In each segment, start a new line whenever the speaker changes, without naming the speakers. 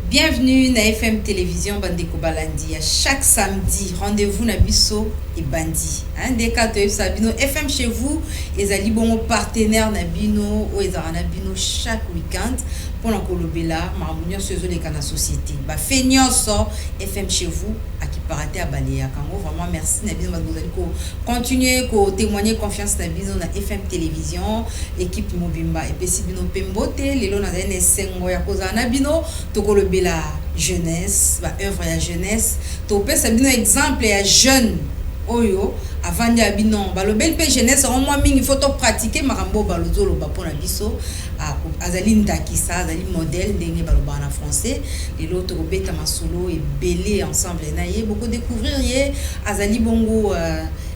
Bienvenue na FM Télévision Bandeko Balandi. À chaque samedi, rendez-vous na biso et bandi. Des quatre Sabino FM chez vous, et ali bon partenaire na bino ou ezara bino chaque week-end pour la kolobela marmonio sur les canaux société. Ba feignoso FM chez vous à qui paraté à Baléa. Kango vraiment merci na bino vous allez continuer ko témoigner confiance na bino na FM Télévision équipe Mobimba et puis si bino pembote lelo na dene sengo ya koza na bino to kolobela jeunesse, ba œuvre ya jeunesse, to pesa bino exemple ya jeune oyo avant de abino balobel pe jeunesse au moins mingi faut to pratiquer marambo balozolo ba pona biso azali ndakisa azali modèle ndenge baloba en français et l'autre beta masolo et belé ensemble naie beaucoup découvrir yé azali bongo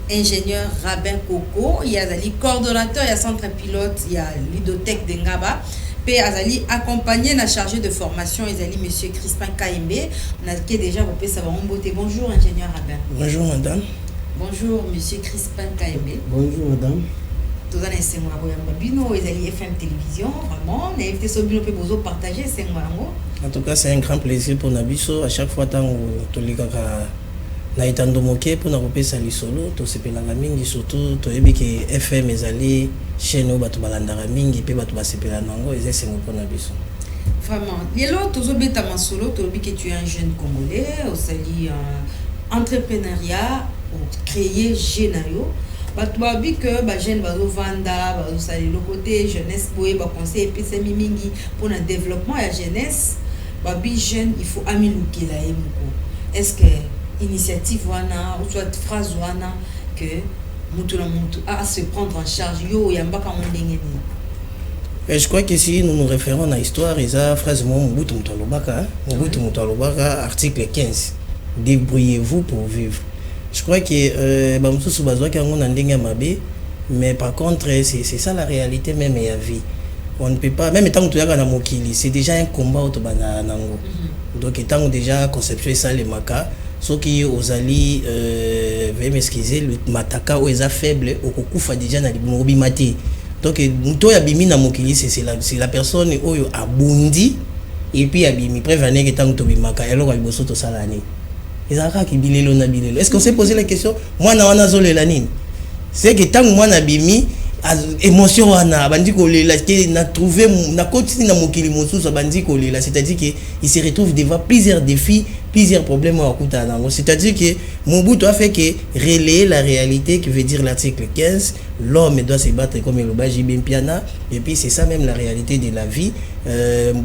ingénieur Rabin Coco, il y a azali coordonnateur, il y a centre pilote, il y a ludothèque de Ngaba. P azali accompagné na chargé de formation ezali monsieur Crispin Kaimbe on a qui déjà repé ça va en beauté. Bonjour ingénieur Rabin.
Bonjour madame.
Bonjour monsieur Crispin Kaimbe.
Bonjour madame.
Tous les essais moi bino ezali FM Télévision vraiment na invité so bino pe bozo partager c'est moi.
En tout cas c'est un grand plaisir pour Nabiso à chaque fois tant to likaka na itando moke pour na kopesa lisolo to sepelanga mingi surtout to yebi ke FM ezali chaîne bato balandaka mingi pe bato basepela nango ezali sengo pour Nabiso.
Vraiment lelo tozo beta masolo to yebi que tu es un jeune congolais au sali entrepreneuriat ou créer Genayo bato babi que ba jeune bazo vanda bazo sali le côté jeunesse boye ba conseil pe semi mingi pour le développement ya jeunesse babi jeune il faut amilukela yemoko. Est-ce que initiative wana ou soit phrase wana que mutu à se prendre en charge yo yambaka mondenge ni.
Je crois que si nous nous référons à l'histoire, il y a une phrase Mobutu Mutalobaka, article 15. Débrouillez-vous pour vivre. Je crois que mais par contre, c'est ça la réalité même et la vie. On ne peut pas, même tant que tu as un mokili, c'est déjà un combat autobana nango. Donc étant déjà conceptuel ça les makas, ceux qui aux alliés veuillez m'excuser, le mataka ou les faibles au kufa déjà na libobi mati. Donc muto ya bimi na mokili c'est la personne oyo abundi et puis abimi prévenir que tant que bimaka alors liboso to salani. Ezaka ki bilelo na bilelo. Est-ce qu'on s'est posé la question moi na wana zolela nini? C'est que tant moi na bimi émotion wana bandi ko lela ke na trouver na continue na mokili mosusu bandi ko lela, c'est-à-dire que il se retrouve devant plusieurs défis, plusieurs problèmes à kuta nango. C'est-à-dire que Mobutu a fait que relayer la réalité qui veut dire l'article 15, l'homme doit se battre comme le baji bimpiana et puis c'est ça même la réalité de la vie.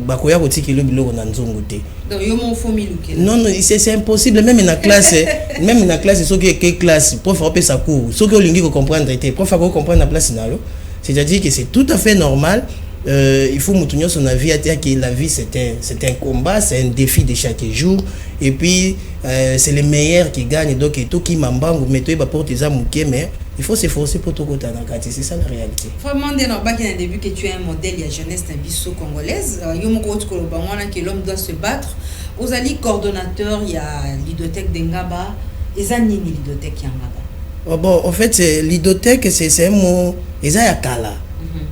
Bakoya ko tikilo biloko na nzongo te.
Donc yo mo faut miluke.
Non c'est impossible même dans classe même dans classe so que classe prof a sa cours so que olingi ko comprendre était prof a ko comprendre la place nalo. C'est-à-dire que c'est tout à fait normal. Il faut moutonner son avis à dire que la vie c'est un combat, c'est un défi de chaque jour et puis c'est les meilleurs qui gagnent donc tout qui m'embangue mais toi va porter ça mouké mais il faut s'efforcer pour tout côté dans quartier, c'est ça la réalité.
Vraiment dès le début que tu es un modèle il y a jeunesse nabiso congolaise yo moko ko lobangwana que l'homme doit se battre aux alliés coordonnateurs il y a ludothèque de Ngaba ezanini ludothèque ya Ngaba.
Bon en fait ludothèque c'est un mot ezaya kala.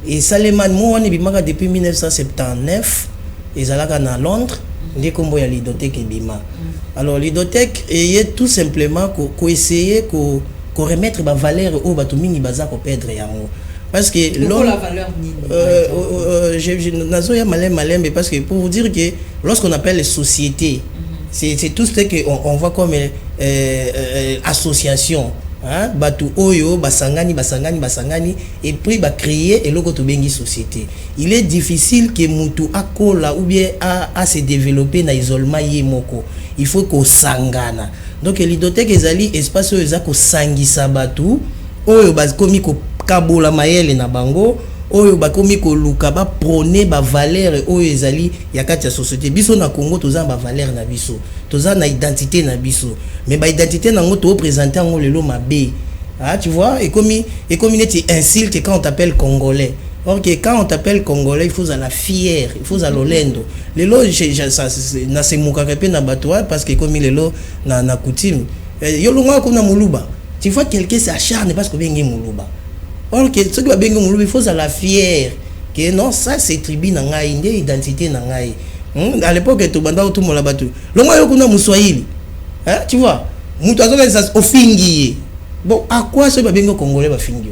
Et Saleman Mouani bimaka depuis 1979 ezalaka na Londres ndé kombo ya ludothèque bima. Alors ludothèque est tout simplement ko essayer ko remettre ba valeur au bato mingi baza ko perdre yango parce que
l'homme la valeur ni
je nazoya malem mais parce que pour vous dire que lorsqu'on appelle les sociétés c'est tout ce que on voit comme association hein batu oyo basangani et puis ba créer eloko to bengi société. Il est difficile que mutu akola ou bien à se développer na isolement yemoko. Il faut ko sangana. Donc ludothèque ezali espace oyo ezako sangisa batu oyo bakomi ko kabola mayele na bango oyo bakomi ko luka ba prôner ba valeur oyo ezali ya kati ya société biso na Congo toza ba valeur na biso toza na identité na biso mais ba identité nango to présenter ngo lelo mabe ah tu vois et comme neti insulte quand on t'appelle congolais. Or que quand on t'appelle congolais il faut à la fier il faut à l'olendo lelo ça na se mukaka pe na batoa parce que comme lelo na coutume yo longa ko na muluba tu vois quelqu'un s'acharne parce que bengi muluba. Or que ce qui va bengi muluba il faut à la fier que non ça c'est tribu na ngai identité na ngai À l'époque to banda tout mon labatu longo yo kuna muswahili hein tu vois mutu azoka ça ofingi bon à quoi ce babengo congolais bafingi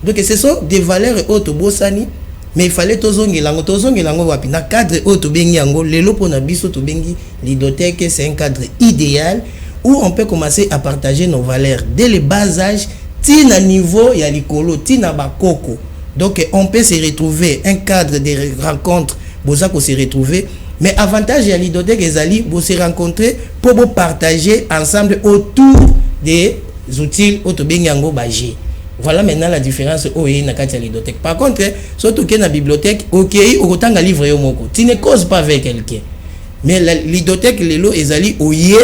donc ce sont des valeurs auto bosani mais il fallait tozongelango wapi na cadre auto bengi yango lelo pona biso to bengi Lidothèque. C'est un cadre idéal où on peut commencer à partager nos valeurs dès le bas âge tina niveau ya likolo tina bakoko. Donc on peut se retrouver un cadre de rencontres boza ko se retrouver mais avantage ya Lidothèque ezali bo se rencontrer pour bo partager ensemble autour des outils auto bengi yango baje. Voilà maintenant la différence au na kati ya Lidothèque. Par contre surtout que na bibliothèque OK okotanga livre yo moko tu ne causes pas avec quelqu'un mais la Lidothèque lelo ezali oye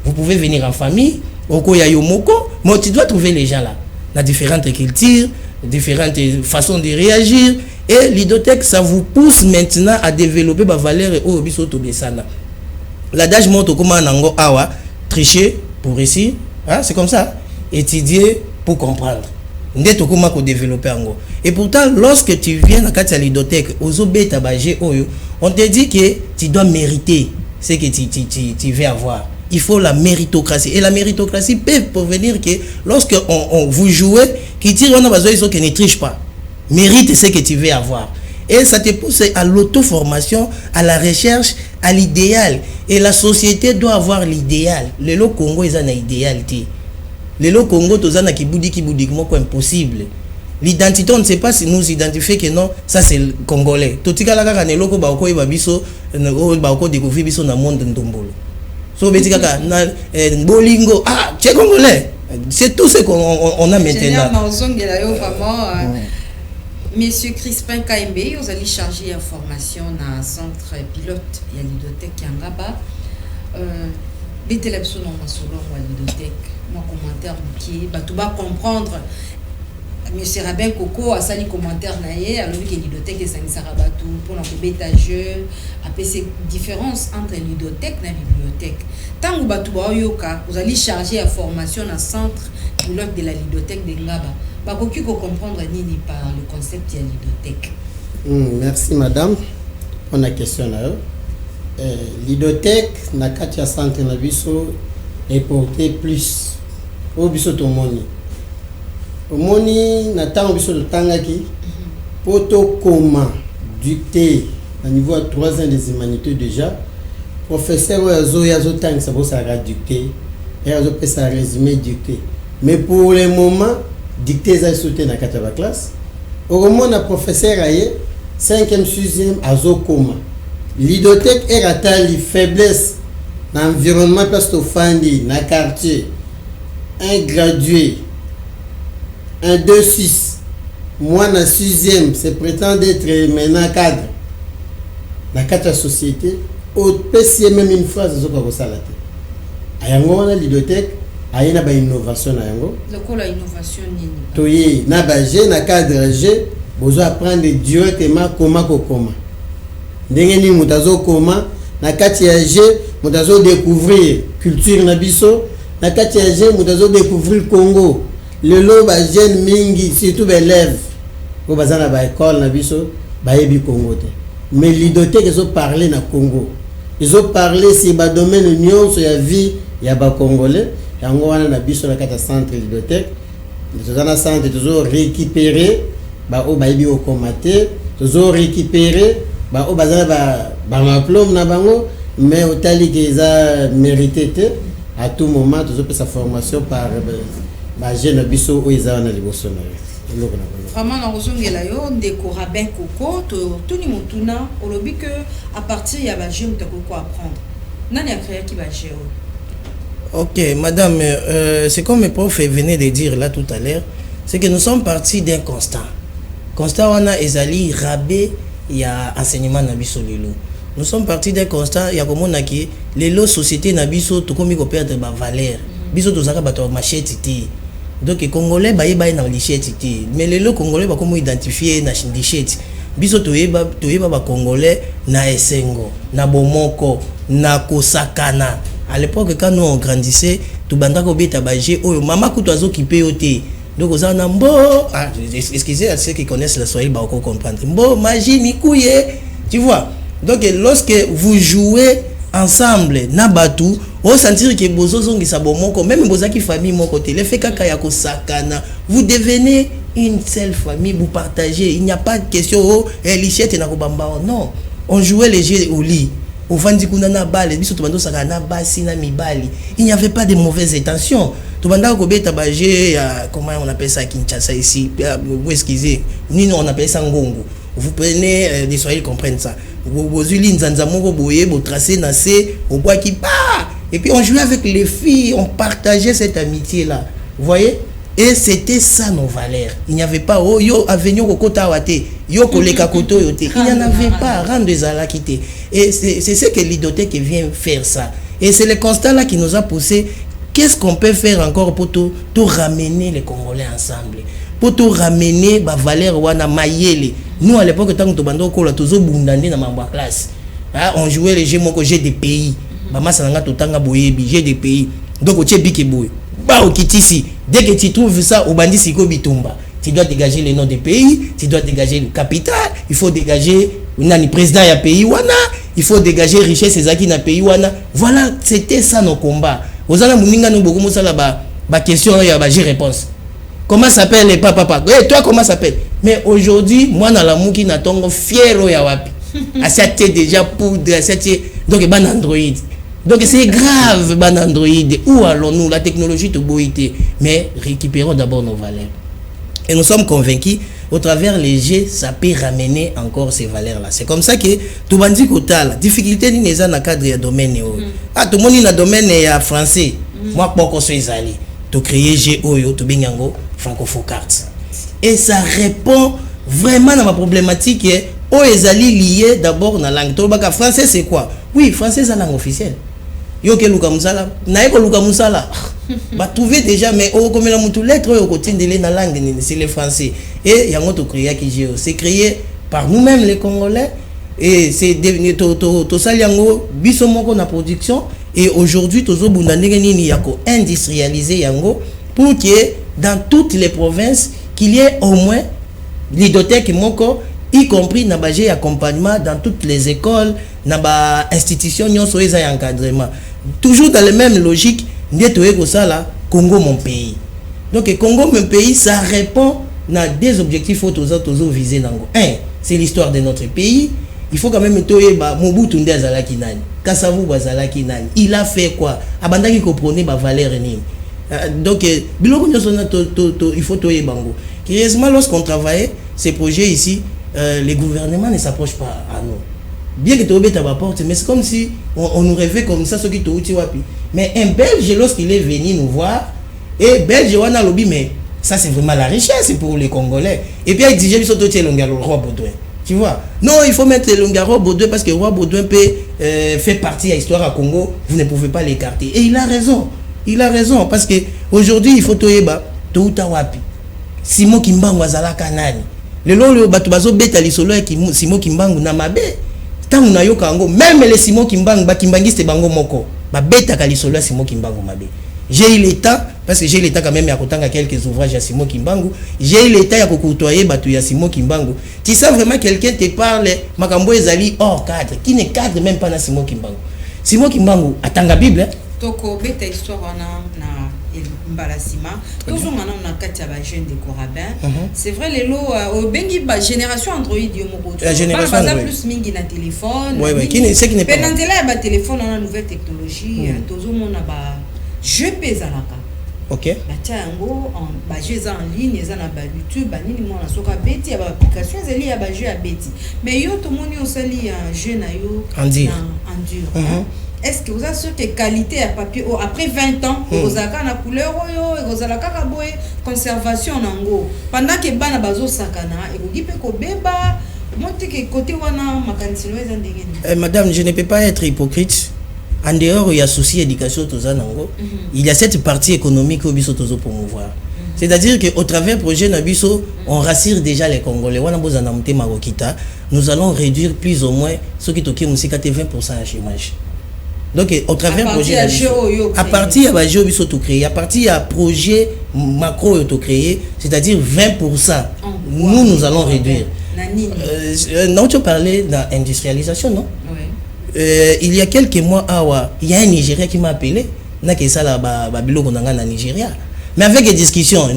vous pouvez venir en famille oko ya yo moko mais tu dois trouver les gens là la différentes cultures différentes façons de réagir et Lidothèque ça vous pousse maintenant à développer ba valeur au biso to besana l'adage monte comment nango awa tricher pour réussir hein c'est comme ça étudier pour comprendre ndeto comment ko développer ngo et pourtant lorsque tu viens à kati ya Lidothèque ozobeta baje oyo on te dit que tu dois mériter ce que tu veux avoir. Il faut la méritocratie et la méritocratie peut provenir que lorsque on vous jouez qui tire on a besoin ils ne triche pas mérite ce que tu veux avoir et ça te pousse à l'auto-formation à la recherche à l'idéal et la société doit avoir l'idéal le Congo ils ont une idéalité le Congo tozana kibudi moko impossible l'identité on ne sait pas si nous identifier que non ça c'est le congolais totikala kaka ne loko ba ko yeba biso ba ko découvrir biso na monde ndombolo so betika ka na bolingo ah tu es congolais c'est tout ce qu'on a maintenant
Monsieur Crispin Kaimbe vous allez charger information na centre pilote ya Lidothèque Yangaba betelabso no masolo wa Lidothèque mon commentaire qui tu vas comprendre Monsieur Rabin Coco a sali commentaire naie alors que Lidothèque et Sanisarabatu pour la bêta jeu après ces différences entre Lidothèque et la bibliothèque tant que batu ba yoka vous allez charger à formation dans centre pilote de la Lidothèque de Ngaba ba ko comprendre nini par le concept de Lidothèque.
Merci madame pour la question là. Lidothèque na katia centre na biso est porté plus au biso to moni na tango biso to tangaki poto koma dicté à niveau 3 ans des humanités déjà professeur yazo tang ça va ça dicté et yazo peut ça résumé dicté mais pour le moment dicté ça sauté na kataba classe au moment na professeur aye 5e 6e azo koma Lidothèque est ratali faiblesse dans l'environnement parce que fandi na quartier un gradué un 2-6 moi na 6e c'est prétend être maintenant cadre na quatre société au PC même une phrase zo ka salate ayango na Lidothèque ayena ba innovation na yango
lokola innovation nini
toye na ba je na cadre je bozo apprendre directement comment ndenge ni mutazo koma na kati ya je mutazo découvrir culture na biso na kati ya je mutazo découvrir Congo lelo ba jeune mingi surtout ba élèves ko bazana ba école na biso ba yebi Congo te mais Lidothèque ils ont parlé na Congo ils ont parlé si ba domaine nyonso ya vie ya ba congolais yango wana na biso na kati ya centre Lidothèque tozana centre tozo récupérer ba o ba yebi o komate tozo récupérer ba o bazana ba diplôme na bango mais otali que ils mérité à tout moment tozo pe sa formation par ba jeune biso o ils na liboso na
vraiment na kozongela yo ndeko Rabin Coco to ni mutuna olobi que à partir ya ba jeune to ko apprendre nani a créé qui ba jeune.
Ok madame c'est comme le prof venait de dire là tout à l'heure c'est que nous sommes partis d'un constat wana ezali rabé ya enseignement na biso lelo nous sommes partis d'un constat ya komona ki lelo société na biso to komi ko perdre ba valeur biso to zaka bato machete ti donc les congolais ba yeba na lichette ti mais lelo congolais ba komo identifier na lichette biso to yeba ba congolais na esengo na bomoko na kosakana à l'époque quand nous on grandissait tout banda ko beta baje oyo mama kuto azo kipé oté donc aux en mbo excusez à ceux qui connaissent le swahili ba ko comprendre mbo magie mikuye tu vois Donc lorsque vous jouez ensemble na batu, on sentir que bozozongi sabomoko, même bozaki famille mon côté, le fait kaka ko sakana, vous devenez une seule famille, vous partagez, il n'y a pas de question oh lichette na kobamba non, on jouait les jeux au lit. Au vandi kuna na balle, biso to bando sakana basi na mibali. Il n'y avait pas de mauvaises intentions. To banda ko beta baje comment on appelle ça Kinshasa ici, vous excusez, nous on appelle ça ngongo. Vous prenez les Swahili comprennent ça. Vous nzanza moko boye, vous tracez na C, au bois qui part. Et puis on jouait avec les filles, on partageait cette amitié là. Vous voyez? Et c'était ça nos valeurs. Il n'y avait pas oh yo avenue kokota wate, yo koleka koto yote. Il n'y en avait pas rendre des alakité. Et c'est ce que l'Idothèque vient faire ça. Et c'est le constat là qui nous a poussé. Qu'est-ce qu'on peut faire encore pour tout ramener les Congolais ensemble? Pour tout ramener ba valeur wana mayele. Nous à l'époque tant que bando ko la tozo bundande na mamba classe. On jouait les jeux moko jeux des pays. Ba masananga totanga boyebi jeux des pays. Donc o tchebike boy. Ba o kitisi. Dès que tu trouves ça au bandit siko bitumba, tu dois dégager les noms des pays, tu dois dégager le capital, il faut dégager le président ya pays wana, il faut dégager richesse ezaki na pays wana. Voilà, c'était ça nos combats. Ozana muninga no beaucoup mosala ba question ya ba j'ai réponse. Comment s'appelle les papa? Et toi comment s'appelle? Mais aujourd'hui, moi na la muki na tongo fiero ya wapi. Asiate déjà poudre, asiate donc ban Android. Donc c'est grave, ban Android. Où allons-nous? La technologie te boité. Mais récupérons d'abord nos valeurs. Et nous sommes convaincus, au travers les jeux, ça peut ramener encore ces valeurs-là. C'est comme ça que tout bandi kota la difficulté ni neza na cadre ya domaine ah tout monde na domaine ya français. Moi poko so ezali. To créer jeu oyo to bingango francophone cards. Et ça répond vraiment à ma problématique o ezali lié d'abord na langue. To baka français c'est quoi? Oui, français c'est la langue officielle. Yo ke luka musala, na eko luka musala. Ba trouver déjà mais o comme la mutu lettre au côté de la langue c'est le français. Et yango to créer qui jeu, c'est créé par nous-mêmes les Congolais et c'est devenu to saliango biso moko na production et aujourd'hui tozo bundandenge nini yako industrialiser yango pour que dans toutes les provinces qu'il y ait au moins l'Idothèque moko y compris na baje accompagnement dans toutes les écoles na ba institution nyonso eza ya encadrement toujours dans les mêmes logiques ndeto eko sala Congo mon pays. Donc Congo mon pays ça répond à des objectifs tozo viser nango. Un, c'est l'histoire de notre pays. Il faut quand même toyeba Mobutu nde azalaki nani. Kasavu bazalaki nani. Il a fait quoi? Abandaki ko prôner ba valeur nini. Donc biloko nyonso na il faut toyeba bango. Curieusement lorsqu'on travaillait ces projets ici, les gouvernements ne s'approchent pas à nous. Bien que tu oublie ta porte, mais c'est comme si on nous rêvait comme ça, ceux qui t'ont outil wapi. Mais un Belge, lorsqu'il est venu nous voir, et Belge, on a lobby, mais ça c'est vraiment la richesse pour les Congolais. Et puis il exigeait le roi Baudouin. Tu vois? Non, il faut mettre le roi Baudouin parce que le roi Baudouin fait partie de l'histoire à Congo, vous ne pouvez pas l'écarter. Et il a raison. Il a raison parce que aujourd'hui il faut toyeba, touta wapi. Simon Kimbangu azalaka nani. Le lolo batu bazo beta lisolo ya Simon Kimbangu na mabe. Tant na yoka ngo même les Simon Kimbangu ba kimbangiste bango moko ba beta ka lisolo ya Simon Kimbangu mabe. J'ai eu le temps parce que j'ai eu le temps quand même ya kotanga quelques ouvrages à Simon Kimbangu. J'ai eu le temps ya kokutoyer batu ya Simon Kimbangu. Tu sais vraiment quelqu'un te parle makambo ezali hors cadre qui ne cadre même pas na Simon Kimbangu. Simon Kimbangu atanga Bible.
Toko beta histoire na Mbalasima, toujours maintenant on a 4 jeunes de Corabin. C'est vrai les lots au bengi ba génération Android yo moko.
La génération Android
plus mingi na téléphone.
Ouais qui ne c'est qui n'est pas.
Penantela ba téléphone on a nouvelle technologie, toujours mona ba jeu pezalaka.
OK.
Ba tiango en ba jeux en ligne, eza na ba YouTube, ba nini mona soka beti ya ba application ezali ya ba jeu ya beti. Mais yo to moni osali un jeu na yo en est-ce que vous avez sûr que qualité à papier après 20 ans vous avez la couleur vous avez la conservation nango pendant que bana bazo sakana et vous dites que beba monte que côté wana makanisino eza ndenge.
Madame, je ne peux pas être hypocrite. En dehors il y a souci éducation toza nango. Il y a cette partie économique au biso tozo promouvoir. C'est-à-dire que au travers projet Nabiso, on rassure déjà les Congolais. Wana bozana mte marokita, nous allons réduire plus ou moins ce qui toki musika 20% à chômage. Donc au travers projet à partir à jeu biso to créer à partir à projet macro to créer c'est-à-dire 20% nous allons réduire Non, tu parlais d'industrialisation, non?
Oui.
Il y a quelques mois, il y a un Nigérien qui m'a appelé. Nigeria. Mais avec des discussions,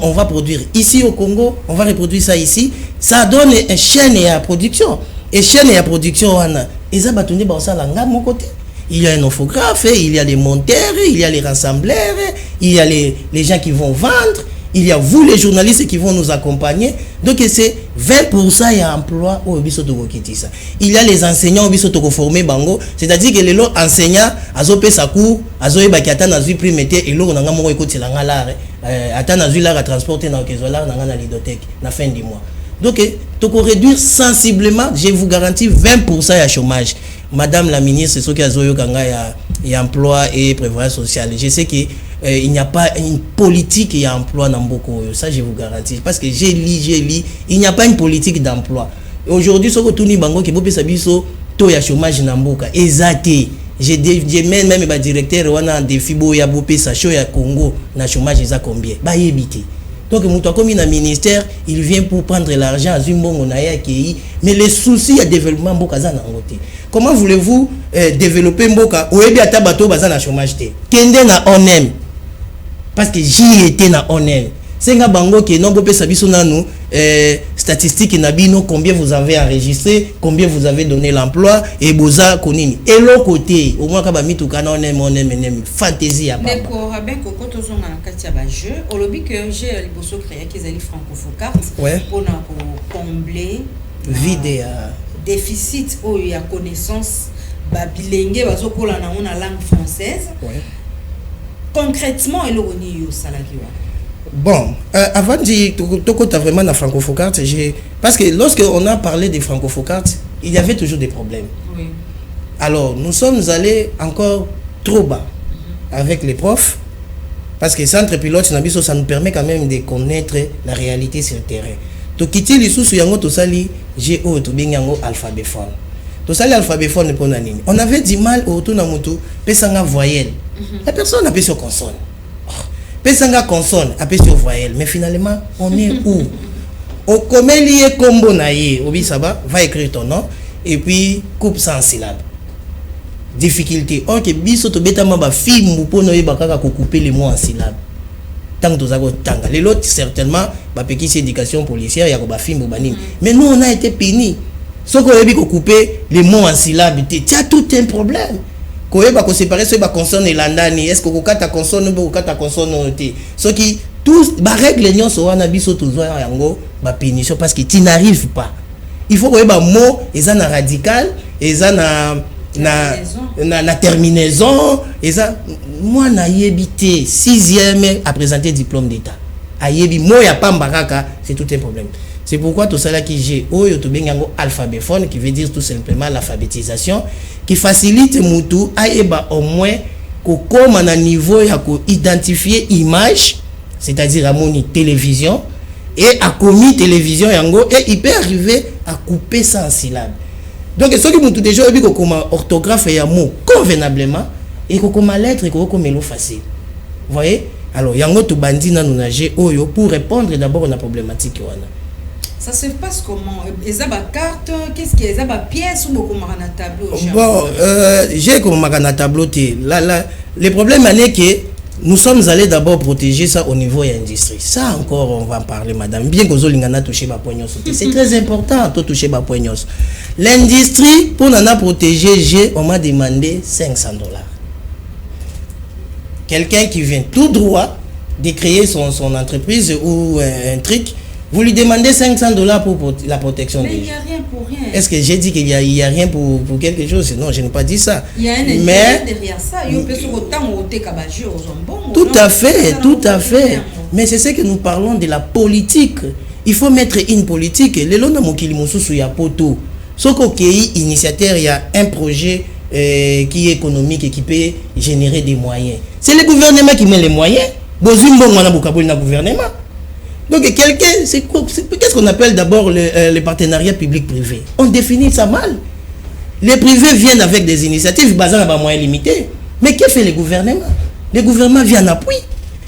on va produire ici au Congo, on va reproduire ça ici. Ça donne une chaîne à production. Et chaîne à production, il y a un infographe, il y a les monteurs, il y a les rassembleurs, il y a les gens qui vont vendre, il y a vous les journalistes qui vont nous accompagner. Donc c'est 20% il y a emploi au bisoto ça. Il y a les enseignants au bisoto formés bango, c'est-à-dire que les enseignants azopé sa cours, azoé bakata na zui primete et lo nanga moko ekoti la ngala ata na zui la transporter na okezola na ngana lidothèque na fin du mois. Donc tu peux réduire sensiblement, je vous garantis 20% à chômage. Madame la ministre, c'est ce qui a zoyo kanga ya emploi et prévoyance sociale. Je sais que il n'y a pas une politique et emploi dans beaucoup. Ça, je vous garantis. Parce que j'ai lu, il n'y a pas une politique d'emploi. Aujourd'hui, ce que tout le monde qui peut savoir taux de chômage dans beaucoup. Exact. J'ai même le directeur on a un défi bo ya bopé sa show ya Congo na chômage ils a combien? Bah éviter. Donc muto comme un ministère, il vient pour prendre l'argent à Zumbongo na ya ki mais les soucis à développement mboka za na ngote. Comment voulez-vous développer mboka oyebi ata bato baza na chômage te? Kende na onem. Parce que j'y étais na onem. C'est nga bango qui non bopé sa biso nanu statistiques na bino combien vous avez enregistré, combien vous avez donné l'emploi et boza konini. Et l'autre côté, au moins kaba mituka na onem fantaisie ya
mais pour Rabin Koko tozonga na kati ya ba jeu, olobi que j'ai liboso créé qu'ils ali francofocarte pour na combler
vide
déficit ou ya connaissance ba bilenge bazokola na on langue française. Concrètement et l'oni yo salaki wa.
Bon, avant de dire tu vraiment la francofocarte, parce que lorsque on a parlé des francofocarte, il y avait toujours des problèmes.
Oui.
Alors, nous sommes allés encore trop bas avec les profs, parce que centre pilote, ça nous permet quand même de connaître la réalité sur le terrain. Donc, quitter les sous yango to sali GO to bingango alphabéphone. To sali alphabéphone pour nanini. On avait du mal au to na mutu pesanga voyelle. La personne a sur consonne. Pesanga consonne, appelle sur voyelle, mais finalement, on est où? Au commun lié combo naïe, obi saba, va écrire ton nom, et puis coupe sans syllabe. Difficulté. Ok, biso to beta maba film pour noyer bakaka couper les mots en syllabe. Tant que tu tanga. Les autres, certainement, ba peki éducation policière, ya ba film ou banine. Mais nous, on a été pénis. Sauf qu'on a couper les mots en syllabe, tu as tout un problème. Koyeba ko séparer ce ba consonne landani est-ce que ko kata consonne ou kata consonne te ce qui tous ba règle nyon so wana biso tozwa yango ba pénition parce que tu n'arrives pas il faut koyeba mot eza na radical eza na terminaison eza moi na yebité 6e à présenter diplôme d'état ayebi mo ya pambaraka c'est tout un problème. C'est pourquoi tout ça qui j'ai alphabéphone qui veut dire tout simplement l'alphabétisation qui facilite mutu aeba au moins comme à un niveau ya ko identifier image c'est-à-dire à mon télévision et à commis télévision yango et il peut arriver à couper ça en syllabes. Donc ce qui mutu déjà ebi ko comme orthographe ya mot convenablement et ko comme lettre et ko comme melo facile. Vous voyez? Alors yango to bandi na nunager oyo pour répondre d'abord à la problématique wana.
Ça se passe comment? Ils ont une carte, qu'est-ce qu'il y a? Ils ont une pièce ou un tableau?
Bon, j'ai comme un tableau. Le problème est que nous sommes allés d'abord protéger ça au niveau de l'industrie. Ça encore, on va en parler, madame. Bien que vous ayez touché ma poignos. C'est très important de toucher ma poignos. L'industrie, pour nous protéger, on m'a demandé $500. Quelqu'un qui vient tout droit de créer son entreprise ou un truc, vous lui demandez $500 pour la protection des gens.
Mais il n'y a rien pour rien.
Est-ce que j'ai dit qu'il y a rien pour quelque chose? Non, je n'ai pas dit ça.
Il y a un intérêt derrière ça. Il peut se
tout à fait, tout à fait. Mais c'est ce que nous parlons de la politique. Il faut mettre une politique. Le long de mon kilimoussou ya poto. Ce qui initiateur, il y a un projet qui est économique et qui peut générer des moyens. C'est le gouvernement qui met les moyens. Bozumbo mwana bukaboli na gouvernement. Donc quelqu'un, qu'est-ce qu'on appelle d'abord le partenariat public-privé? On définit ça mal. Les privés viennent avec des initiatives basées sur des moyens limités. Mais que fait le gouvernement? Le gouvernement vient en appui.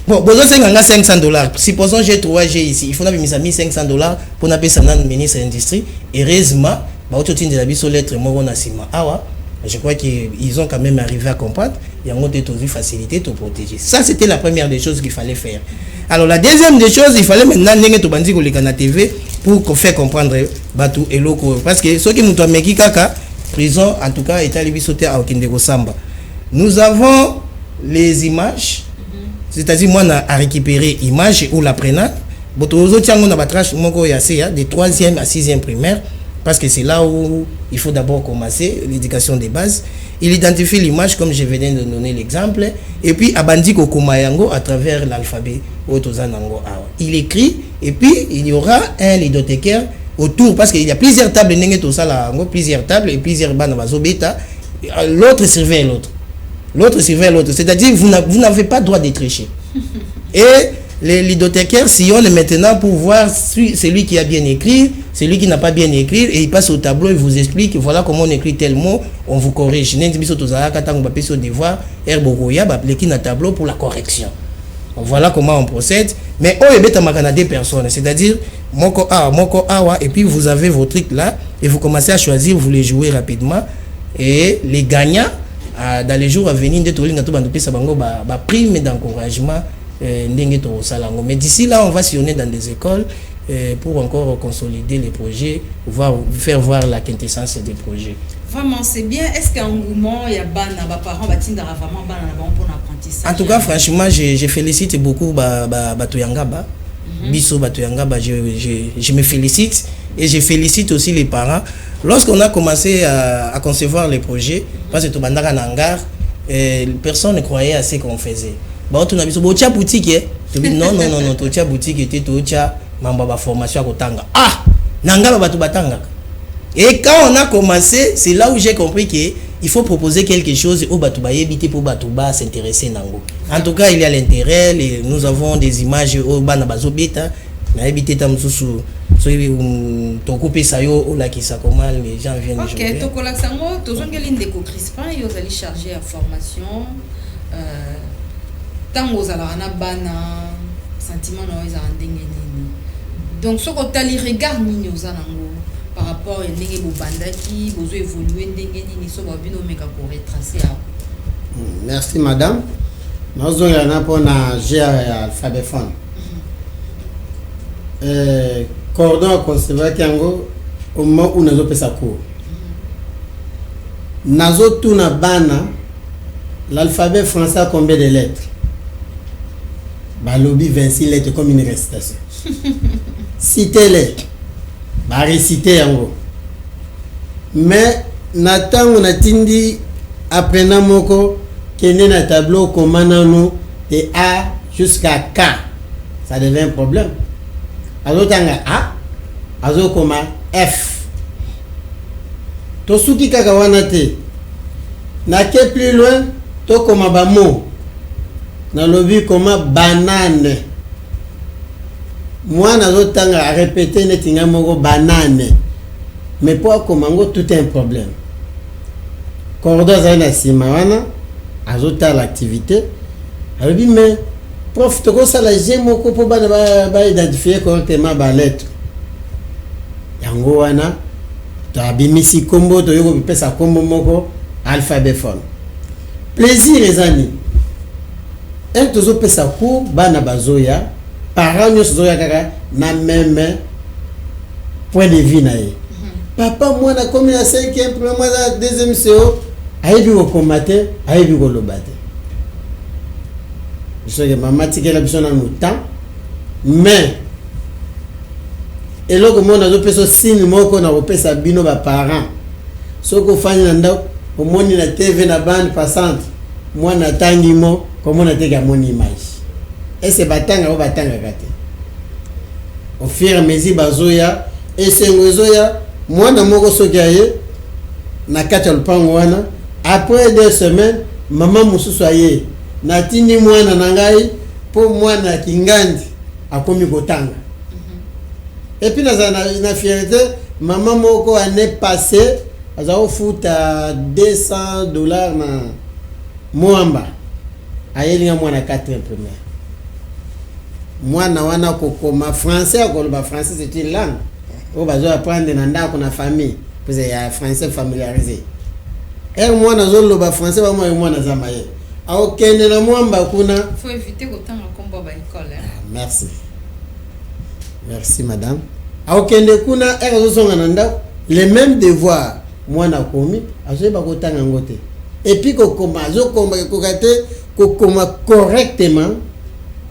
bon bozo senganga $500. Supposons j'ai 3G ici, il faut na bimisa $1,500 pour na pesa na ministre de l'industrie. Heureusement, ba ototinde la biso lettre moko na sima. Awa, je crois qu'ils ont quand même arrivé à comprendre. Il y a une facilité de protéger. Ça, c'était la première des choses qu'il fallait faire. Alors, la deuxième des choses, il fallait maintenant que la TV pour faire comprendre Batu et Loko. Parce que ceux qui nous ont mis kaka, prison, en tout cas, est allé sauter à Okindego Samba. Nous avons les images, c'est-à-dire, moi, on a récupéré images ou la prenade. Botozo Tiango na batrache moko yase de 3e à 6e primaire. Parce que c'est là où il faut d'abord commencer l'éducation des bases. Il identifie l'image comme je venais de donner l'exemple. Et puis, Abandi Kokumayango à travers l'alphabet. Il écrit et puis il y aura un lidothécaire autour. Parce qu'il y a plusieurs tables, plusieurs tables et plusieurs banabazos bêta. L'autre surveille l'autre. L'autre surveille l'autre. C'est-à-dire vous n'avez pas droit de tricher. Et les lidothécaires sillonnent maintenant pour voir celui qui a bien écrit, celui qui n'a pas bien écrit, et il passe au tableau, il vous explique, voilà comment on écrit tel mot, on vous corrige. Tableau pour la correction. Voilà comment on procède. Mais on est des personnes, c'est-à-dire moko awa, et puis vous avez vos trucs là, et vous commencez à choisir, vous les jouez rapidement, et les gagnants, dans les jours à venir, prime d'encouragement. Mais d'ici là, on va sillonner dans des écoles pour encore consolider les projets, faire voir la quintessence des projets.
Vraiment, c'est bien. Est-ce qu'un engouement, il y a parents vraiment pour l'apprentissage?
En tout cas, franchement, je félicite beaucoup Batoyangaba. Biso Batoyangaba, je me félicite et je félicite aussi les parents. Lorsqu'on a commencé à concevoir les projets, parce que Tobandaka Nangar, personne ne croyait à ce qu'on faisait. Bah on a vu botia boutique non totia boutique était totia mamba formation à Kotanga. Ah nanga ba batanga. Et quand on a commencé, c'est là où j'ai compris que il faut proposer quelque chose au batuba éviter pour batuba s'intéresser nango. En tout cas, il y a l'intérêt, nous avons des images au bana bazobeta, na éviter tamsusu so to couper ça yo la qui ça comment les gens viennent jouer.
OK, to kolaksango to zongeli ndeko Crispin yo allez charger à formation tango za la bana sentiment no ils ont ndenge nini. Donc ce que tu regardes nini ozanango par rapport à ndenge bobandaki bozo évoluer ndenge nini so babino meka pour retracer.
Merci madame. Nous avons pour na GR alphabet phone. Cordon conservé kango au moment où nous pesa cours. Nazo tuna bana l'alphabet français a combien de lettres? Balobi 26 lettres comme une récitation. Citez-les. Ba réciter yango. Mais Nathan on a tindi apprenant moko kene na tableau comment nous de A jusqu'à K. Ça devient un problème. Azo tanga A, azo koma F. To suki kaka wana te. Na ke plus loin to koma ba mot. Na lobi koma banane. Moi nazo tanga a répéter netinga moko banane. Mais pour komango tout est un problème. Cordo za na sima wana azota l'activité. Alobi mais prof to ko sala moko po ba identifier correctement ba lettre. Yango wana to abimisi kombo to yoko pesa kombo moko alphabet phone. Plaisir ezani. Un tozo pesa cours bana bazoya parents nous zoya kaka na même point de vue na ye. Papa moi na comme na 5e premier mois na 2e CO ayebi ko combattre ayebi ko lobate. Je sais que maman tike la biso na temps mais et loko mona zo peso signe moko na ko pesa bino ba parents. Soko fanya na ndako omoni na TV na bande passante moi na tangi mo comment on a été mon image. Et c'est batanga ou batanga kate. Au fur et à mesure bazoya et c'est ngozoya moi na moko sokaye na kata lupango wana après 2 semaines maman mususu aye na tindi mwana na ngai po mwana kingandi akomi kotanga. Et puis na fierté maman moko année passée azao futa $200 na Moamba. Ayelinga mwana 4e primaire. mwana wana kokoma français akoloba français c'est une langue oyo bazoapprendre na ndako na famille parce que ya français familiarisé mwana azoloba français bamwa mwana aza maye aokende na mwamba kuna
faut éviter kotanga kombo ba école
merci madame aokende kuna azosonga na ndako les mêmes devoirs mwana komi azoyeba kotanga ngo te et puis kokoma azokoma kokate kokoma correctement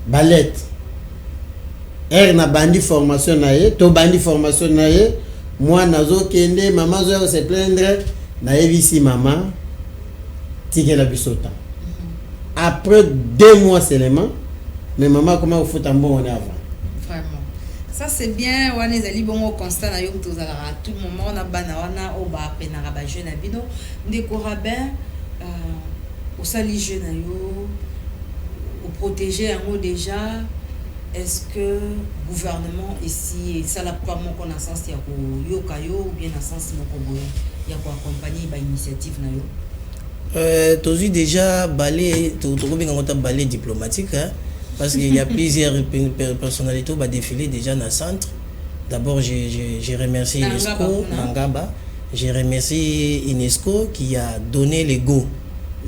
balette na bandi formation na ye to bandi formation na ye mwana azokende mama azoya se plaindre na yebisi mama tikela bisota après 2 mois seulement mais maman comment vous foutre un bon avant
vraiment ça c'est bien wana ezali bongo constat na yo tozala à tout moment na bana wana o ba penara ba jeune abino ndeko Rabin osali jeune na yo o protéger yango déjà. Est-ce que gouvernement ici ça la pas mon connaissance ya ko yokayo ou bien na sens moko boye ya ko accompagner ba initiative na yo
tozi déjà balai to bien ngota balai diplomatique hein, parce qu'il y a plusieurs personnalités qui défilé déjà dans le centre. D'abord j'ai remercié UNESCO Nangaba, j'ai remercié UNESCO qui a donné le go.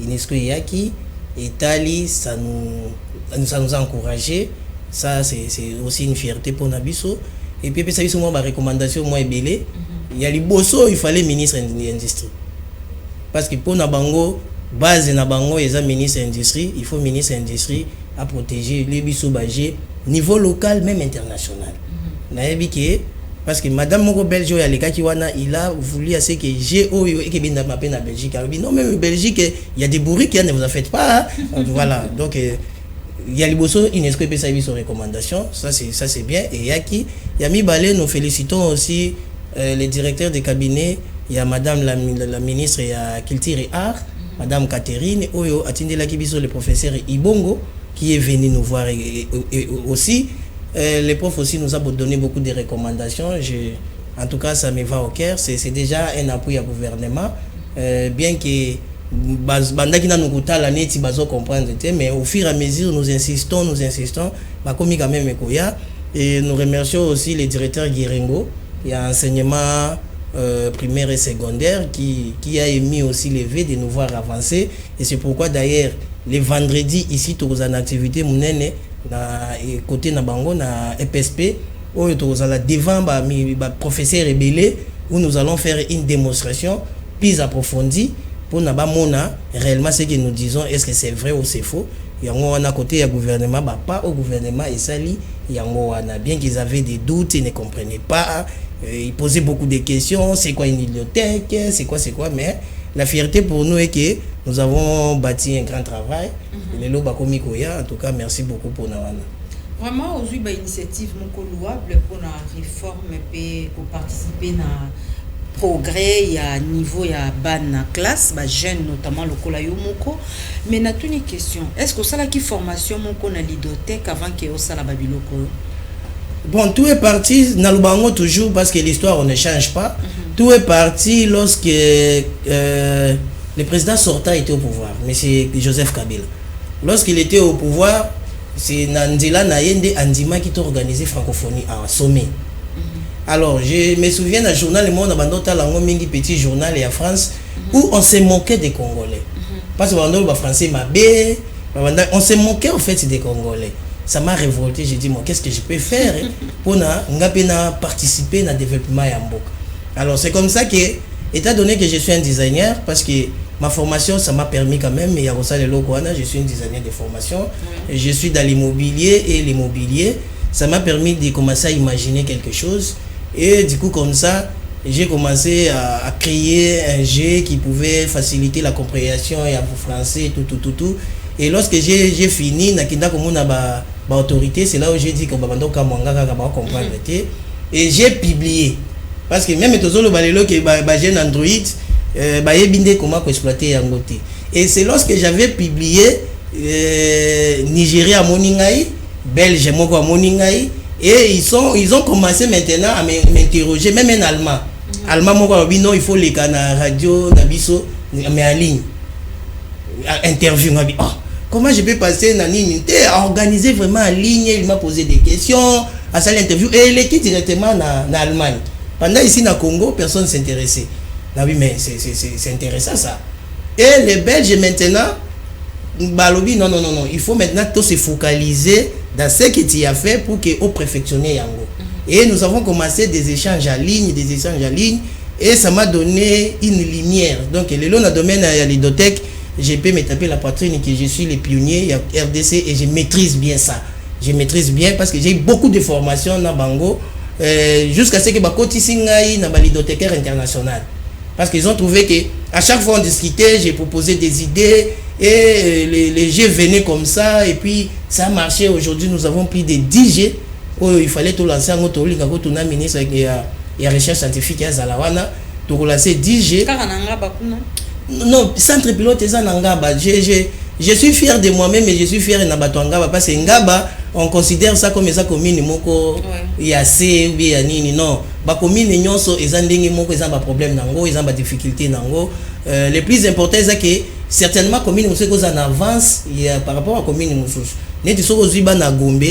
UNESCO Yaki Italie ça nous a encouragé. Ça c'est aussi une fierté pour Nabiso. Et puis ça moi ma recommandation moi belé il y a les bosso il fallait ministre de l'industrie parce que pour Nabango base Nabango et ministre de l'industrie il faut ministre de l'industrie à protéger les biso bagé niveau local même international naebiki parce que madame moko belge ya leka ki wana il a voulu à ce que j'ai oyo et que binda mapé na Belgique non même Belgique il y a des bourriques qui ne vous en faites pas hein? Voilà donc il y a les bossos UNESCO peut servir son recommandation ça c'est bien et yaki yami balé nous félicitons aussi les directeurs des cabinets il y a madame la ministre et à culture et art madame Catherine oyo atindela kibiso le professeur Ibongo qui est venu nous voir et aussi les profs aussi nous a donné beaucoup de recommandations en tout cas ça me va au cœur c'est déjà un appui au gouvernement bien que bandaki na nukutala neti bazo comprendre mais au fur et à mesure nous insistons ba komi quand même ekoya et nous remercions aussi les directeurs Guirengo et enseignement primaire et secondaire qui a émis aussi les vœux de nous voir avancer et c'est pourquoi d'ailleurs les vendredis ici tous en activité munene na côté na bango na EPSP où tous la devant ba professeur rebelle où nous allons faire une démonstration plus approfondie pour n'a pas mona réellement ce que nous disons est-ce que c'est vrai ou c'est faux yango wana côté ya gouvernement pas au gouvernement et sali yango wana bien qu'ils avaient des doutes ils ne comprenaient pas ils posaient beaucoup de questions c'est quoi une bibliothèque c'est quoi mais la fierté pour nous est que nous avons bâti un grand travail les loba komikoya en tout cas merci beaucoup pour nawana
vraiment aujourd'hui ba initiative moko louable pour la réforme et pour participer na progrès il y a niveau il y a ban na classe ba jeune notamment le kolayo moko mais na une question est-ce que ça la qui formation moko na lidothèque avant que ça la babiloko
bon tout est parti na lubango toujours parce que l'histoire on ne change pas tout est parti lorsque le président sortant était au pouvoir monsieur Joseph Kabila lorsqu'il était au pouvoir c'est Nandela Nayende Andima qui t'a organisé francophonie à sommet. Alors, je me souviens d'un journal, le monde abandonné un petit journal et en France, où on se moquait des Congolais. Parce que les Français on se moquait en fait des Congolais. Ça m'a révolté, j'ai dit, moi, qu'est-ce que je peux faire pour participer au développement Yamboka. Alors, c'est comme ça que, étant donné que je suis un designer, parce que ma formation, ça m'a permis quand même, je suis un designer de formation, je suis dans l'immobilier et l'immobilier, ça m'a permis de commencer à imaginer quelque chose. Et du coup, comme ça, j'ai commencé à créer un jeu qui pouvait faciliter la compréhension et en français, tout. Et lorsque j'ai fini, autorité, c'est là où j'ai dit que comprendre. Et j'ai publié. Parce que même tous les gens Android, comment exploiter Yangote. Et c'est lorsque j'avais publié Nigeria à Moningaï, Belge Moko à Moningaï, et ils ont commencé maintenant à m'interroger, même un Allemand. Allemand Moko a dit non, il faut les canaux radio, Nabiso, mais en ligne. Interview, on a dit, oh, comment je peux passer à organiser vraiment en ligne. Il m'a posé des questions, à faire l'interview, et il est directement en Allemagne. Pendant ici, dans Congo, personne ne s'intéressait. Oui, mais c'est intéressant ça. Et les Belges, maintenant, balobi, non, il faut maintenant tout se focaliser dans ce que tu as fait pour que au perfectionner Yango. Et nous avons commencé des échanges en ligne, et ça m'a donné une lumière. Donc, le long dans le domaine de l'idotech, je peux me taper la poitrine que je suis le pionnier à RDC et je maîtrise bien ça. Je maîtrise bien parce que j'ai eu beaucoup de formations dans Bango jusqu'à ce que je sois dans l'idothécaire international. Parce qu'ils ont trouvé qu'à chaque fois on discutait, j'ai proposé des idées et les jeux venaient comme ça et puis ça a marché. Aujourd'hui, nous avons pris des 10 jeux où il fallait tout lancer en auto ministre avec la recherche scientifique à Zalawana, tout lancer 10 jeux. Non, centre pilote est en Ngaba. Je suis fier de moi-même et je suis fier de Ngaba parce que Ngaba, on considère ça comme ça commune moko yase ou bien nini non. Ba commune nyonso ezandenge moko ezamba problème nango, ezamba difficulté nango. Le plus important c'est que certainement commune moko en avance par rapport à commune moko. Neti soko ziba na Gombe,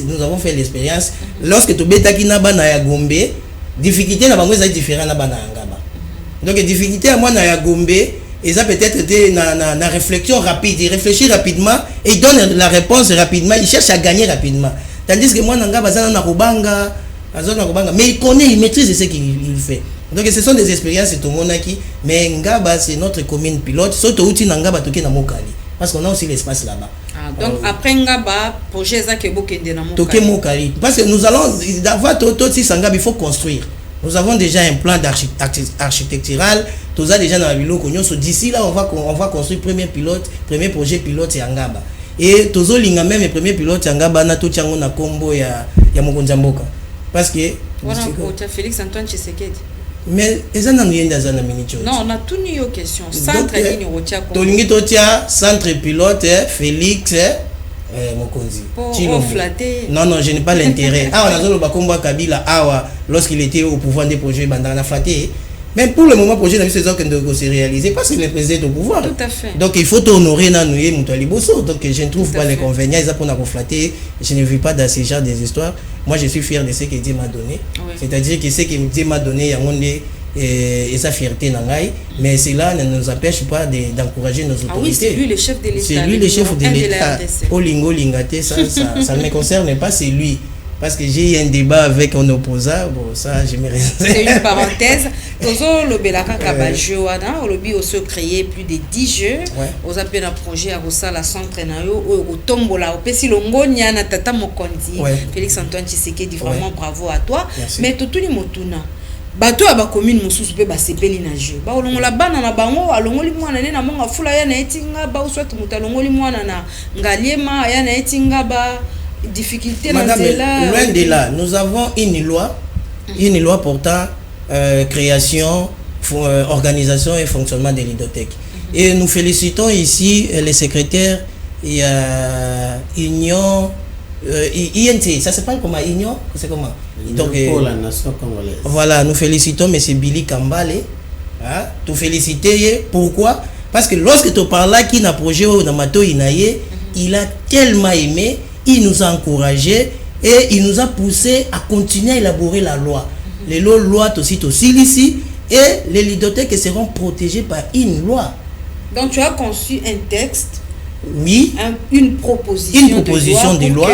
nous avons fait l'expérience lorsque to betaki na bana ya Gombe, difficulté na bango est différent na bana Ngaba. Donc difficulté à moi na ya Gombe, ils ont peut-être une réflexion rapide, ils réfléchissent rapidement et ils donnent la réponse rapidement, ils cherchent à gagner rapidement. Tandis que moi, mais il connaît, il maîtrise ce qu'il fait. Donc ce sont des expériences tout le monde qui, mais Ngaba c'est notre commune pilote, surtout outil Ngaba toke na Mokali, parce qu'on a aussi l'espace là-bas.
Donc après Ngaba, projet ça que Bokende na Mokali.
Toke Mokali, parce que nous allons d'avoir tout si Ngaba il faut construire. Nous avons déjà un plan architectural. Tout ça déjà dans la ville. D'ici là, on va construire premier projet pilote à Ngaba. Et tout ça, même le premier pilote à Ngaba, na tout tchango na combo ya Mokonjamboka. Parce que.
Voilà, Félix Antoine Tshisekedi.
Mais ils ont rien dans la minute.
Non, on a tout mis aux questions. Centre ligne rotia.
Tolingi totia centre pilote Félix. Mokonzi. Non, je n'ai pas l'intérêt. On a le Bakomba Kabila lorsqu'il était au pouvoir des projets bandana flatté. Mais pour le moment, le projet n'a pas se réaliser parce qu'il est président au pouvoir.
Tout à fait. Donc
il faut honorer Nanouye Moutaliboso. Donc je ne trouve pas l'inconvénient. Ils ont flatté. Je ne vis pas dans ce genre des histoires. Moi, je suis fier de ce que Dieu m'a donné. Oui. C'est-à-dire que ce que Dieu m'a donné, il y a et sa fierté n'angaï, mais cela ne nous empêche pas d'encourager nos autorités.
Ah oui, c'est lui le chef de l'État.
C'est lui le chef de l'État. Olingo Lingate, ça ne me concerne pas, c'est lui. Parce que j'ai eu un débat avec un opposant, bon ça je me réserve.
C'est une parenthèse. Tozo le belaka kabajo wana, olobi oso créé plus de 10 jeux. Aux appels un projet à Rosala centre na yo au tombola, au pesi longonya na tata Mokonzi. Félix Antoine Tshisekedi, vraiment bravo à toi. Mais tout ni motuna. Bato ya ba commune mususu pe ba sepeli na jeu ba olongola bana na bango alongoli mwana ne na monga fula ya na etinga ba uswatu mutalongoli mwana na ngaliema ya na etinga ba difficulté na zela.
Loin de là, nous avons une loi portant création, organisation et fonctionnement de l'Idothèque. Et nous félicitons ici les secrétaires Union INT, ça s'appelle comment Union, c'est comment? Donc,
pour la nation congolaise.
Voilà, nous félicitons M. Billy Kambale. Hein, nous féliciter. Pourquoi? Parce que lorsque tu parles là, qui n'a projet au Namato Inaye, il a tellement aimé, il nous a encouragé et il nous a poussé à continuer à élaborer la loi. Les lois aussi ici et les lidothèques seront protégées par une loi.
Donc tu as conçu un texte.
Oui.
Une proposition de loi.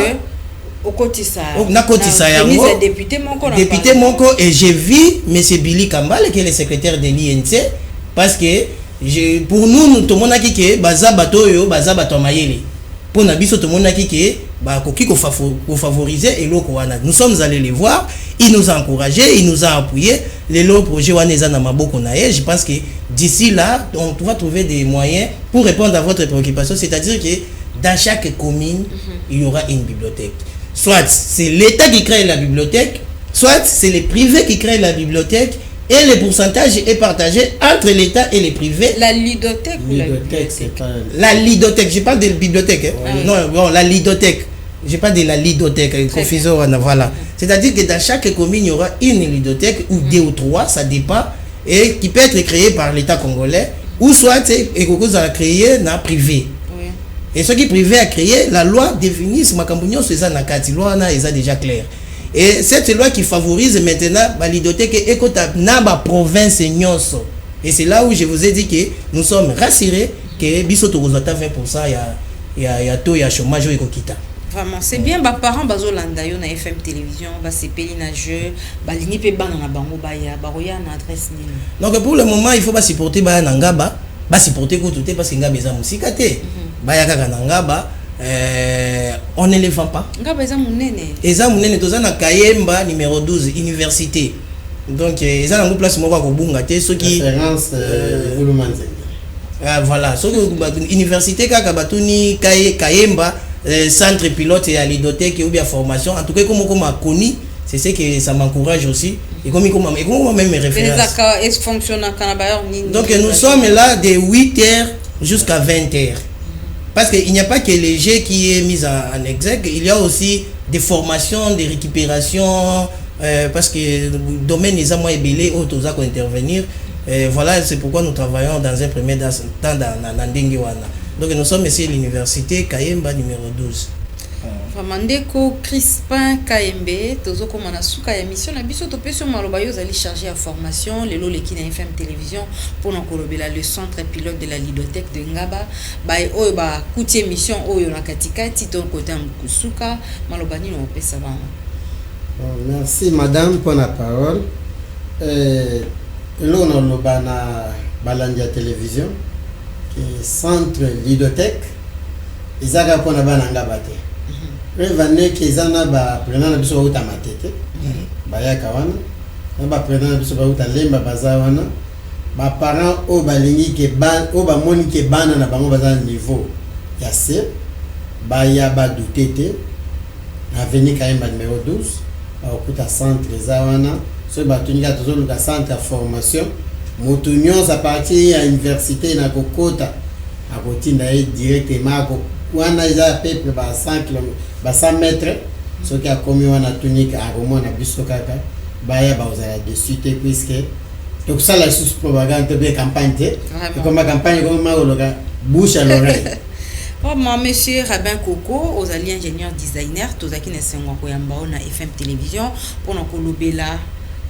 Député Monko et j'ai vu M. Billy Kambale qui est le secrétaire de l'INC parce que pour nous tout le monde a dit que baza bato yo baza bato mayele pour nabiso tout le monde a dit que ba koki ko favoriser et loko wana nous sommes allés les voir, il nous a encouragé, il nous a appuyé les lots projets wana za na maboko na ye. Je pense que d'ici là on va trouver des moyens pour répondre à votre préoccupation, c'est-à-dire que dans chaque commune il y aura une bibliothèque. Soit c'est l'État qui crée la bibliothèque, soit c'est les privés qui créent la bibliothèque et le pourcentage est partagé entre l'État et les privés.
La lidothèque ou la bibliothèque?
La lidothèque, je parle de bibliothèque. Hein? Ouais. Non, bon, la lidothèque. Je parle de la lidothèque. Confiseur, voilà. C'est-à-dire que dans chaque commune, il y aura une lidothèque ou deux ou trois, ça dépend, et qui peut être créée par l'État congolais, ou soit et quelque chose à créer dans privé. Et ce qui privé a créé, la loi définit ce macambunion c'est ça nakati loi na est déjà clair. Et cette loi qui favorise maintenant la lidothèque et na ba province nyonso. Et c'est là où je vous ai dit que nous sommes rassurés que biso to 20% il y a taux il y a chômage au kita.
Vraiment, c'est bien, bah parents bazolanda yo na FM télévision, ba sepeli na jeu, ba lini pe bana na bango ba ya na adresse nini.
Donc pour le moment, il faut pas supporter ba na ngaba, ba supporter ko tout parce que ngaba eza musika te. Ba ya kaka na ngaba, on ne les vend pas.
Ngaba eza munene.
Eza munene toza na Kayemba numéro 12 université. Donc eza na place moko ko bunga te ceux qui
référence
voilà, ceux qui université kaka batuni Kayemba centre pilote et à l'idothèque ou bien formation en tout cas comme on connu c'est ce que ça m'encourage aussi et comme même mes références donc nous sommes là de 8h jusqu'à 20h parce qu'il n'y a pas que les jeux qui est mis en exergue, il y a aussi des formations, des récupérations parce que le domaine les a moins ébélé autres à intervenir voilà c'est pourquoi nous travaillons dans un premier temps dans Ndingiwana. Donc nous sommes ici à l'université Kayemba numéro 12.
Vraiment ndeko Crispin Kayembe tozo komana suka ya mission na biso to peso maloba yo zali chargé à formation lelo leki na FM télévision pour na kolobela le centre pilote de la lidothèque de Ngaba ba oyo ba kutie mission oyo na katikati to côté mkusuka maloba ni no pesa ba.
Merci madame pour la parole. Là on a loba na Balandia télévision centre lidothèque ezaka pona bana ngaba te revane ke ezana ba prenana biso uta matete bayaka wana na ba prenana biso ba uta lemba bazawana ba parents o balingi ke ba o ba moni ke bana na bango baza niveau ya C baya ba dutete avenue Kayemba numéro 12 ba okuta centre zawana so ba tunika tozo luka centre de formation Moutunion à partir à l'université na kokota à côté directement wana isa peuple ba 100 km ba 100 mètres ce qui a commis wana tunique à Romo na biso kaka baya ba uzala dessus te puisque donc ça la sous propagande bien campagne te comme campagne comme ma bouche à l'oreille.
Oh moi monsieur Rabin Coco aux alliés ingénieurs designer tozaki na sengo ko yambao na FM télévision pour na kolobela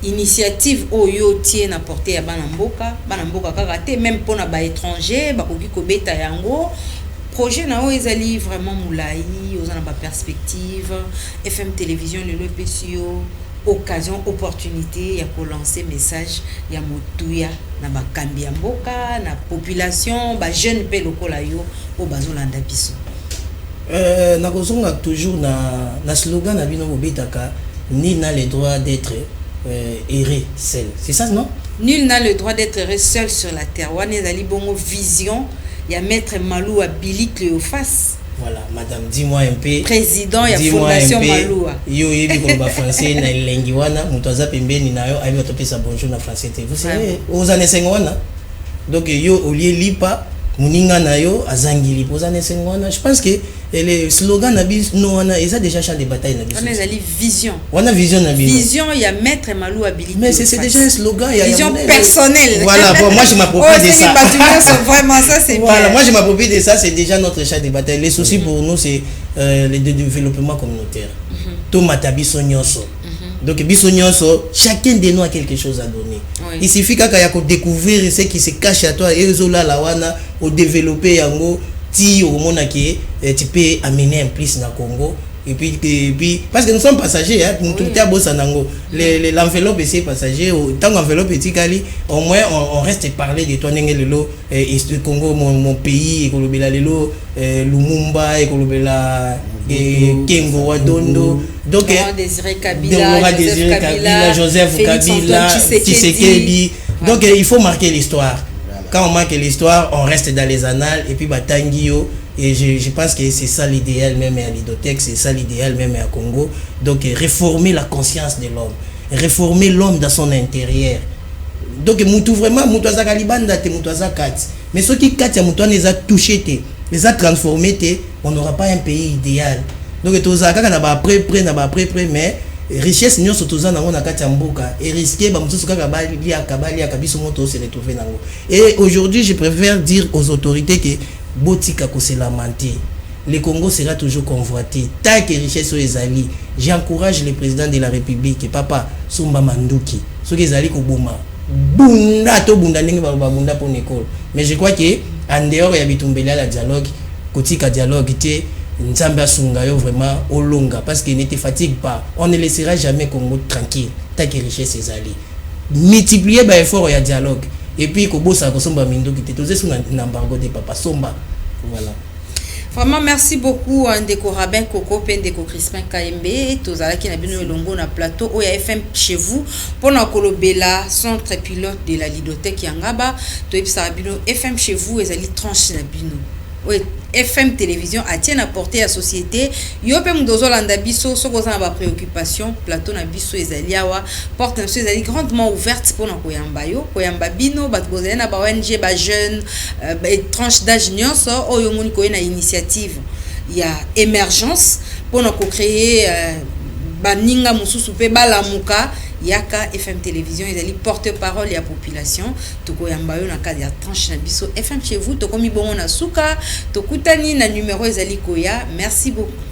initiative oyo tie na portée ya bana mboka kaka te même pona ba étranger ba koki ko beta yango projet na o ezali vraiment moulai ozana ba perspective FM télévision le pesio occasion opportunité ya ko lancer message ya motuya na ba kambi ya mboka na population ba jeune pe lokola yo o bazolanda biso
na kozonga toujours na slogan na bino bobetaka ni na le droit d'être erré seul. C'est ça, non?
Nul n'a le droit d'être erré seul sur la terre. On est allé bon vision. Il y a maître Malou à Billy Cléophas.
Voilà, madame, dis-moi un peu.
Président, il y a Fondation Malou.
Yo, yebi ko ba français na lengi wana, mutoza pembeni na yo, ayo topesa bonjour na français te. Vous savez, aux années 50 donc yo olie lipa muninga na yo azangili aux années 50 je pense que le slogan na bis no wana eza déjà champ de bataille na bis
on est allé vision
vision na bis
vision il y a maître Malou habilité
mais c'est déjà un slogan il y a
vision personnelle
voilà bon, moi je m'approprie de ça
vraiment ça c'est
voilà bien. Moi je m'approprie de ça c'est déjà notre champ de bataille les soucis pour nous c'est le développement communautaire to matabiso nyonso. Donc chacun de nous a quelque chose à donner. Oui. Il suffit qu'à découvrir ce qui se cache à toi et zola la wana au développer yango ti au monde qui tu peux amener un plus na Congo et puis parce que nous sommes passagers hein nous tout à bossa nango l'enveloppe c'est passager tant enveloppe petit kali au moins on reste parler de toi nengelo et Congo mon pays et kolobela lelo Lumumba et kolobela Kengo Wadondo donc
Désiré Kabila
Joseph Kabila Tshisekedi donc il faut marquer l'histoire. Quand on marque l'histoire on reste dans les annales et puis batangio et je pense que c'est ça l'idéal même à l'Idothèque, c'est ça l'idéal même à Congo. Donc réformer la conscience de l'homme, réformer l'homme dans son intérieur. Donc mutu vraiment mutu azaka libanda te mutu azaka mais ceux qui katia mutu les a touché te les a transformés te on n'aura pas un pays idéal. Donc tozaka na ba après mais richesse nyonso toza nango na kati ya mboka et risquer ba mususu kaka bali akabiso moto se retrouver nango. Et aujourd'hui je préfère dire aux autorités que botika ko se lamenter. Le Congo sera toujours convoité. Tant que richesse aux Ezali, j'encourage le président de la République, papa Sumba Manduki, ceux qui Ezali ko boma. Bunda to bunda ndenge ba bunda pour l'école. Mais je crois que en dehors ya bitumbela la dialogue, kotika dialogue té Nzamba Sungayo vraiment au longa parce qu'il ne te fatigue pas. On ne laissera jamais Congo tranquille. Tant que richesse Ezali. Multiplier ba effort ya dialogue et puis ko bossa ko Sumba Minduki té tozé sur un embargo de papa Somba. Voilà.
Vraiment, merci beaucoup à Ndeko Rabin Coco, Ndeko Crispin KMB, Tozala qui n'a bien eu longo na plateau, Oya FM chez vous, pour na kolobela, centre pilote de la Lidothèque Yangaba, Toyib Sarabino, FM chez vous, et Zali tranche na bino. Oui, FM télévision a tient à porter à la société. Yope mdozo landa biso, sokoza na ba préoccupation, plateau na biso ezaliawa, porte na biso ezali grandement ouverte pour na koyamba yo, koyamba bino, bat kozali na ba ONG, ba jeune, tranche d'âge nyonso, oyo moni koye na initiative. Il y a émergence pour na ko créer baninga mususu pe balamuka. Yaka FM télévision ezali porte-parole ya population toko yamba yo na cadre ya tranche na biso FM chez vous toko mi bongo na suka tokutani na numéro ezali koya. Merci beaucoup.